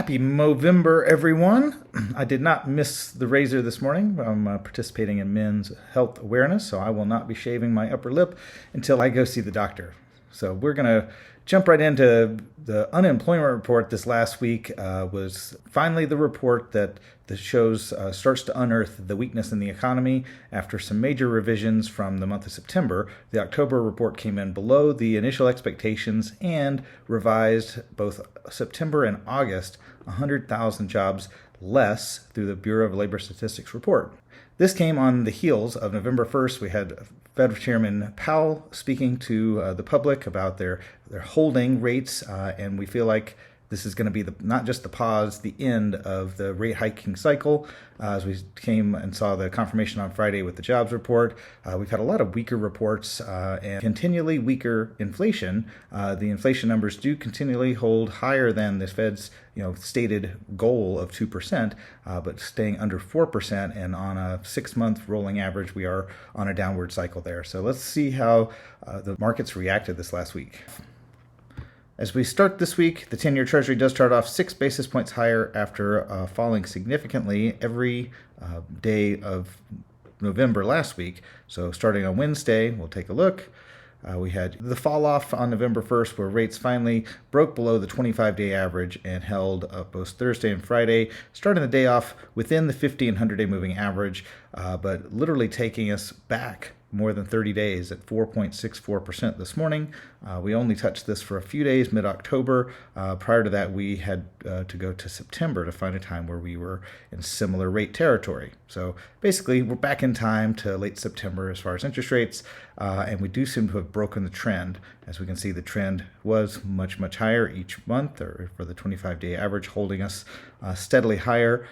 Happy Movember, everyone. I did not miss the razor this morning. I'm participating in men's health awareness, so I will not be shaving my upper lip until I go see the doctor. So we're going to jump right into the unemployment report. This last week was finally the report that starts to unearth the weakness in the economy after some major revisions from the month of September. The October report came in below the initial expectations and revised both September and August 100,000 jobs less through the Bureau of Labor Statistics report. This came on the heels of November 1st. We had Fed Chairman Powell speaking to the public about their holding rates, and we feel like this is going to be not just the pause, the end of the rate hiking cycle. As we came and saw the confirmation on Friday with the jobs report, we've had a lot of weaker reports and continually weaker inflation. The inflation numbers do continually hold higher than the Fed's stated goal of 2%, but staying under 4%. And on a 6-month rolling average, we are on a downward cycle there. So let's see how the markets reacted this last week. As we start this week, the 10-year Treasury does start off 6 basis points higher after falling significantly every day of November last week. So starting on Wednesday, we'll take a look. We had the fall off on November 1st where rates finally broke below the 25-day average and held up both Thursday and Friday, starting the day off within the 50 and 100-day moving average, but literally taking us back more than 30 days at 4.64% this morning. We only touched this for a few days, mid-October. Prior to that, we had to go to September to find a time where we were in similar rate territory. So basically, we're back in time to late September as far as interest rates, and we do seem to have broken the trend. As we can see, the trend was much, much higher each month, or for the 25-day average, holding us steadily higher.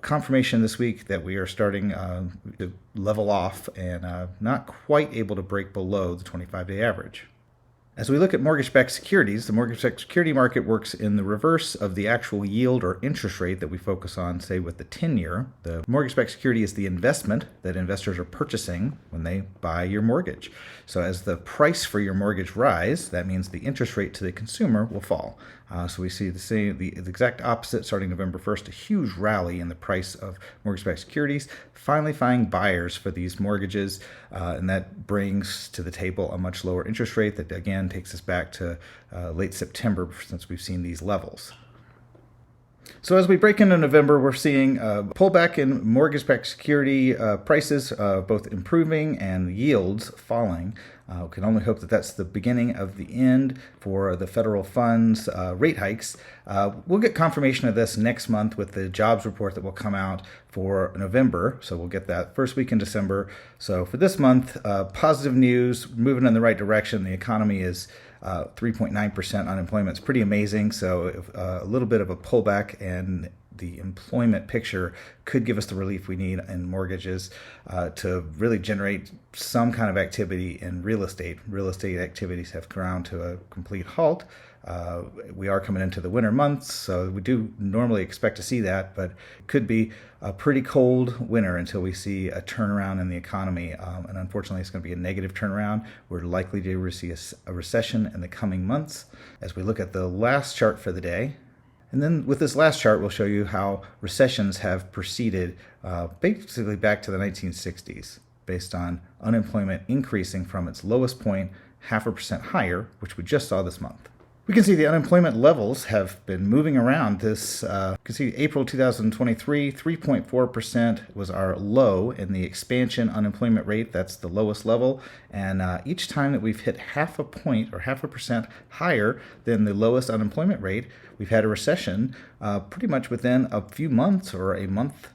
Confirmation this week that we are starting to level off and not quite able to break below the 25-day average. As we look at mortgage-backed securities, the mortgage-backed security market works in the reverse of the actual yield or interest rate that we focus on, say, with the 10-year. The mortgage-backed security is the investment that investors are purchasing when they buy your mortgage. So as the price for your mortgage rise, that means the interest rate to the consumer will fall. So we see the exact opposite starting November 1st, a huge rally in the price of mortgage-backed securities, finally finding buyers for these mortgages, and that brings to the table a much lower interest rate that, again, takes us back to late September since we've seen these levels. So as we break into November, we're seeing a pullback in mortgage-backed security prices, both improving and yields falling. We can only hope that that's the beginning of the end for the federal funds rate hikes. We'll get confirmation of this next month with the jobs report that will come out for November. So we'll get that first week in December. So for this month, positive news, moving in the right direction. The economy is 3.9% unemployment. It's pretty amazing. So a little bit of a pullback, and the employment picture could give us the relief we need in mortgages to really generate some kind of activity in real estate. Real estate activities have ground to a complete halt. We are coming into the winter months, so we do normally expect to see that, but it could be a pretty cold winter until we see a turnaround in the economy. And unfortunately, it's going to be a negative turnaround. We're likely to see a recession in the coming months. As we look at the last chart for the day, and then with this last chart, we'll show you how recessions have proceeded basically back to the 1960s, based on unemployment increasing from its lowest point 0.5% higher, which we just saw this month. We can see the unemployment levels have been moving around. You can see April 2023, 3.4% was our low in the expansion unemployment rate. That's the lowest level. And each time that we've hit 0.5 point or 0.5% higher than the lowest unemployment rate, we've had a recession pretty much within a few months or a month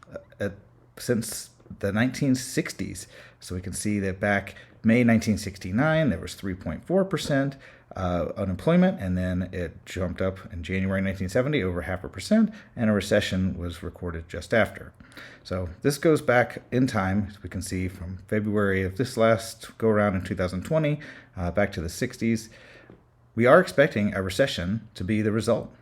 since the 1960s. So we can see that back May 1969, there was 3.4% unemployment, and then it jumped up in January 1970 over 0.5%, and a recession was recorded just after. So this goes back in time, as we can see, from February of this last go around in 2020 back to the 60s. We are expecting a recession to be the result.